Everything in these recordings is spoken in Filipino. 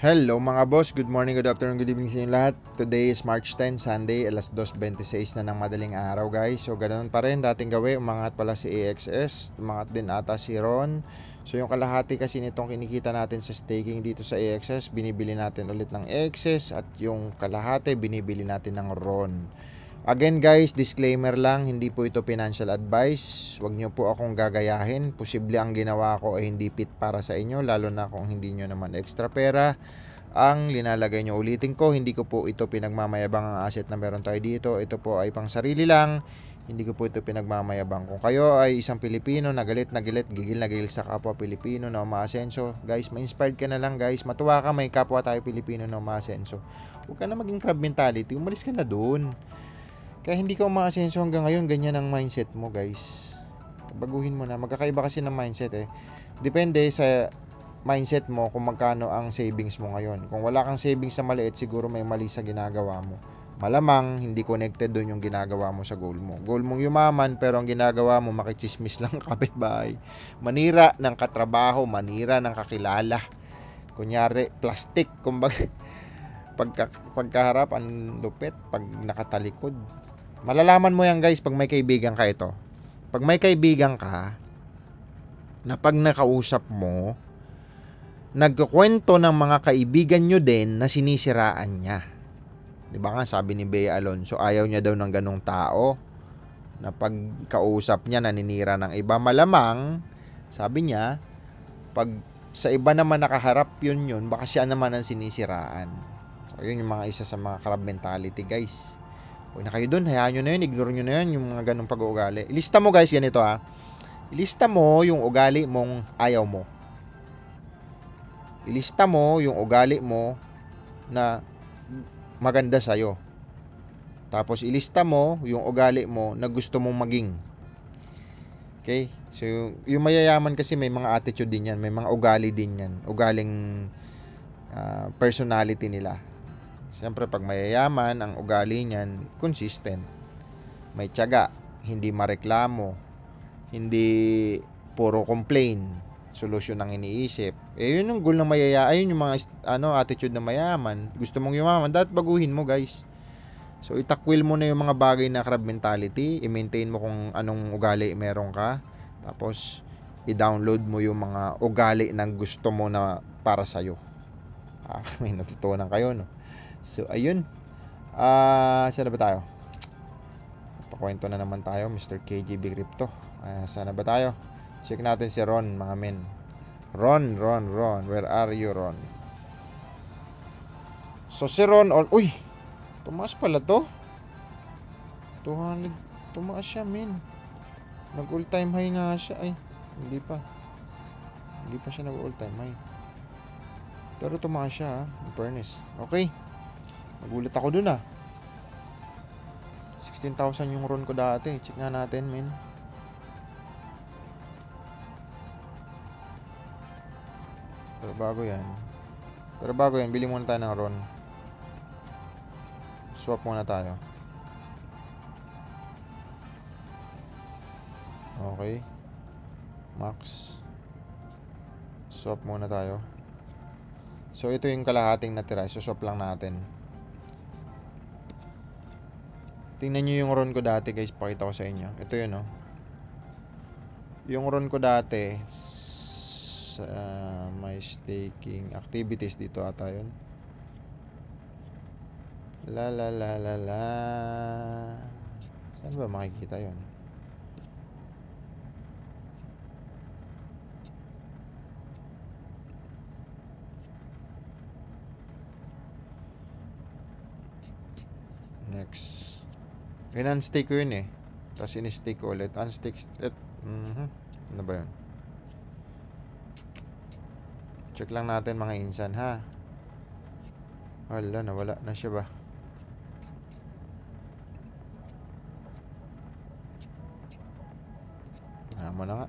Hello mga boss, good morning, good afternoon, good evening sa inyo lahat. Today is March 10, Sunday, alas 2:26 na ng madaling araw guys. So ganoon pa rin, dating gawin, umangat pala si AXS, umangat din ata si RON. So yung kalahati kasi nitong kinikita natin sa staking dito sa AXS, binibili natin ulit ng AXS at yung kalahati binibili natin ng RON. Again guys, disclaimer lang, hindi po ito financial advice. Huwag nyo po akong gagayahin. Posible ang ginawa ko ay hindi fit para sa inyo, lalo na kung hindi nyo naman extra pera ang linalagay nyo. Ulitin ko, hindi ko po ito pinagmamayabang ang asset na meron tayo dito. Ito po ay pang sarili lang. Hindi ko po ito pinagmamayabang. Kung kayo ay isang Pilipino na galit, gigil na gigil sa kapwa Pilipino na umaasenso, guys, ma-inspired ka na lang guys. Matuwa ka, may kapwa tayo Pilipino na umaasenso. Huwag ka na maging crab mentality. Umalis ka na doon. Kaya hindi ka umaasenso hanggang ngayon, ganyan ang mindset mo guys. Baguhin mo na. Magkakaiba kasi ng mindset eh. Depende sa mindset mo kung magkano ang savings mo ngayon. Kung wala kang savings na maliit, siguro may mali sa ginagawa mo. Malamang hindi connected doon yung ginagawa mo sa goal mo. Goal mong yumaman pero ang ginagawa mo makichismis lang kapitbahay. Manira ng katrabaho, manira ng kakilala. Kunyari, plastic. Kumbaga, pagkaharap, ang lupit. Pag nakatalikod. Malalaman mo yan guys pag may kaibigan ka ito. Pag may kaibigan ka, na pag nakausap mo, nagkukwento ng mga kaibigan nyo din na sinisiraan niya. Diba nga sabi ni Bea Alonso, ayaw niya daw ng ganong tao na pagkausap niya naninira ng iba. Malamang, sabi niya, pag sa iba naman nakaharap yun, baka siya naman ang sinisiraan. So, yun yung mga isa sa mga crab mentality guys. Huwag na kayo dun, hayaan nyo na yun, ignore nyo na yun, yung mga ganong pag-uugali. Ilista mo guys, ganito ha. Ilista mo yung ugali mong ayaw mo. Ilista mo yung ugali mo na maganda sa'yo. Tapos ilista mo yung ugali mo na gusto mong maging. Okay? So, yung mayayaman kasi may mga attitude din yan. May mga ugali din yan. Ugaling personality nila. Siyempre, pag mayayaman, ang ugali niyan, consistent. May tiyaga. Hindi mareklamo. Hindi puro complain. Solusyon ang iniisip. Yun yung goal ng mayaya. Ayun yung mga attitude ng mayaman. Gusto mong yumaman, dapat baguhin mo guys. So itakwil mo na yung mga bagay na crab mentality. I-maintain mo kung anong ugali meron ka. Tapos i-download mo yung mga ugali na gusto mo na para sa'yo. May natutunan kayo no. So ayun. Saan na ba tayo? Pakwento na naman tayo, Mr. KGB Crypto. Saan na ba tayo? Check natin si Ron, mga men. Ron. Where are you, Ron? So, si Ron, uy! Tumaas pala to. 200. Tumaas siya, men. Nag-all time high nga siya. Ay, hindi pa. Hindi pa siya nag-all time high. Pero tumaas siya, in fairness. Okay. Nagulat ako dun, 16,000 yung Ron ko dati. Check nga natin, men. Pero bago yan, bili muna tayo ng RON. Swap muna tayo. Okay. Max. Swap muna tayo. So, ito yung kalahating natira. So, swap lang natin. Tingnan nyo yung RON ko dati, guys. Pakita ko sa inyo. Ito yun, Yung RON ko dati, may staking activities dito ata yun. La. Saan ba makikita yun? Next. In-unstake ko yun Tapos in-stake ko ulit. Unstake. Ano ba yun? Check lang natin mga insan ha. Wala, nawala na siya ba? Mo na nga.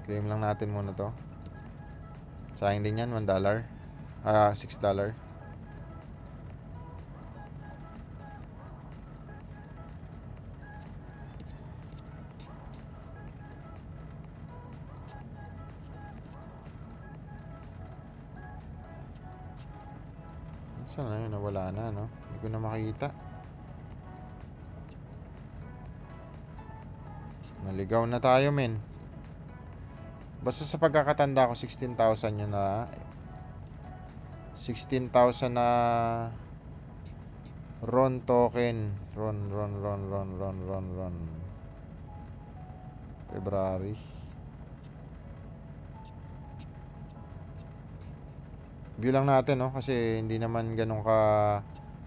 Claim lang natin muna to. Sayang din yan, $1. $6. Saan na yun? Nawala na, no? Hindi ko na makita. Naligaw na tayo, men. Basta sa pagkakatanda ko, 16,000 yun na. 16,000 na RON token. RON. February. View lang natin, no? Kasi hindi naman ganun ka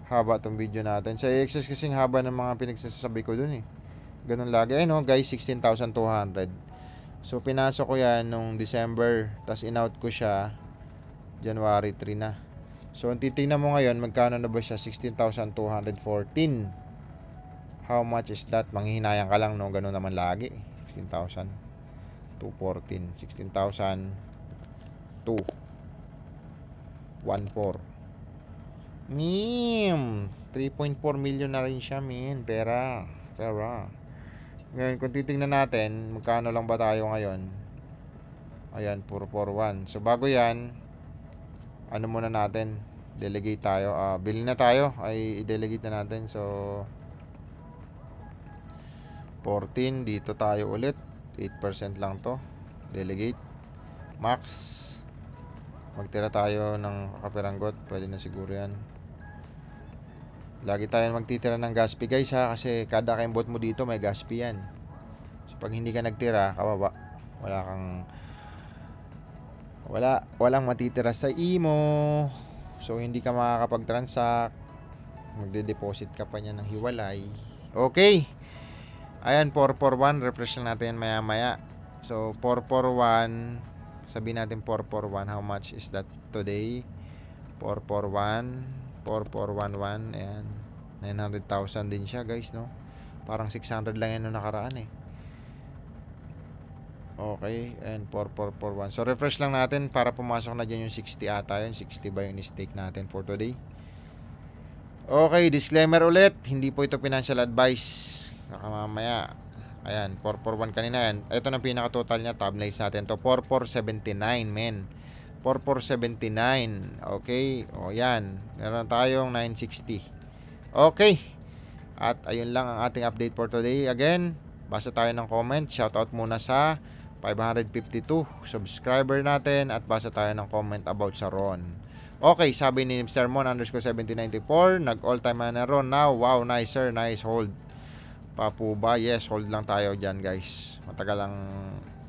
haba tong video natin. Sa AXS kasing haba ng mga pinagsasabi ko dun, eh. Ganun lagi. Ay, no, guys, 16,200. So, pinasok ko yan nung December. Tapos, in-out ko siya January 3 na. So, ang titingnan mo ngayon, magkano na ba siya? 16,214. How much is that? Manghihinayang ka lang, no? Ganun naman lagi. 16,214. 16,002. 1.4. 3.4 million na rin siya, min. Pera. Ngayon, kung titingnan natin, magkano lang ba tayo ngayon? Ayan, 441. So, bago yan, ano muna natin? Delegate tayo. Bili na tayo. Ay, i-delegate na natin. So, 14. Dito tayo ulit. 8% lang to. Delegate. Max. Magtira tayo ng kakapiranggot. Pwede na siguro yan. Lagi tayo magtitira ng gas fee, guys, ha. Kasi kada kaimbot mo dito may gas fee yan. So pag hindi ka nagtira, kababa. Walang matitira sa imo. So hindi ka makakapag-transact. Magde-deposit ka pa niya ng hiwalay. Okay. Ayan, 441. Refresh lang natin maya-maya. So 441. Sabihin natin 441. How much is that today? 441. 4411. Ayan. 900,000 din siya, guys, no? Parang 600 lang yan nung nakaraan, eh. Okay. And 4441. So, refresh lang natin para pumasok na dyan yung 60 ata yun. 60 ba yung stake natin for today? Okay. Disclaimer ulit. Hindi po ito financial advice. Mamaya. Ayan, 441 kanina yan. Ito na pinaka-total niya. Tablaze natin to. 4479, men. 4479. Okay. O, yan. Meron tayong 960. Okay. At ayun lang ang ating update for today. Again, basa tayo ng comment. Shoutout muna sa 552 subscriber natin. At basa tayo ng comment about sa RON. Okay, sabi ni Mr. Mon _1794. Nag-all time na RON now. Wow, nice sir. Nice hold. Papo ba? Yes, hold lang tayo dyan, guys. Matagal lang,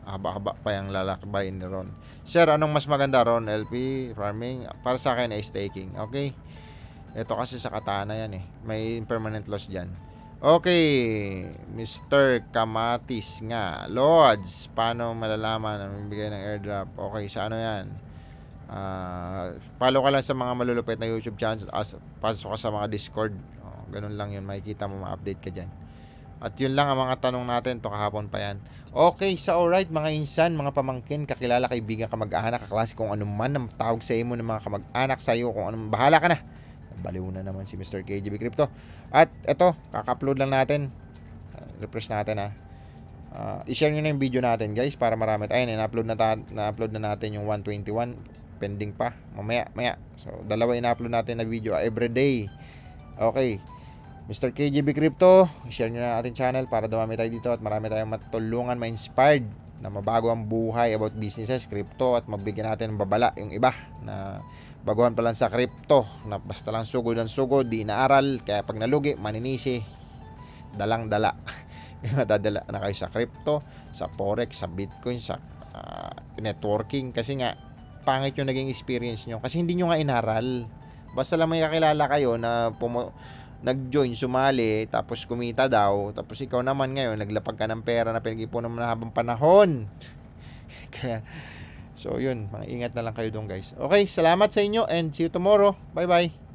haba-haba pa yung lalakbay ni Ron. Sir, anong mas maganda, Ron? LP, farming? Para sa akin ay staking. Okay? Ito kasi sa katana yan, eh. May permanent loss dyan. Okay. Mr. Kamatis nga. Lords, paano malalaman ang bigay ng airdrop? Okay, sa ano yan? Follow ka lang sa mga malulupit na YouTube channel. Pasok ka sa mga Discord. Ganun lang yun. Makikita mo, ma-update ka dyan. At yun lang ang mga tanong natin. To kahapon pa yan. Okay, so alright mga insan, mga pamangkin, kakilala, kaibigan, kamag-anak, kaklase, kung ano man ang tawag sa imo ng mga kamag-anak sa iyo, kung ano, bahala ka na. Baliw na naman si Mr. KGB Crypto. At eto, kaka-upload lang natin. Refresh natin, ha. I-share nyo na yung video natin, guys, para marami. Ayun, na-upload na natin yung 121. Pending pa. Mamaya. So, dalawa ina-upload natin na video everyday. Okay. Mr. KGB Crypto, share nyo na ating channel para dumami tayo dito at marami tayong matulungan, ma-inspired na mabago ang buhay about businesses, crypto, at magbigyan natin ng babala yung iba na baguhan pa lang sa crypto, na basta lang sugod ng sugod, di inaaral, kaya pag nalugi, maninisi, dalang-dala. Madadala na kayo sa crypto, sa forex, sa bitcoin, sa networking, kasi nga pangit yung naging experience nyo kasi hindi nyo nga inaral. Basta lang may kakilala kayo na nag-join, sumali, tapos kumita daw, tapos ikaw naman ngayon naglapag ka ng pera na pinag-ipunan mo na habang panahon. Kaya, so yun, mga ingat na lang kayo doon, guys. Okay, salamat sa inyo and see you tomorrow. Bye bye.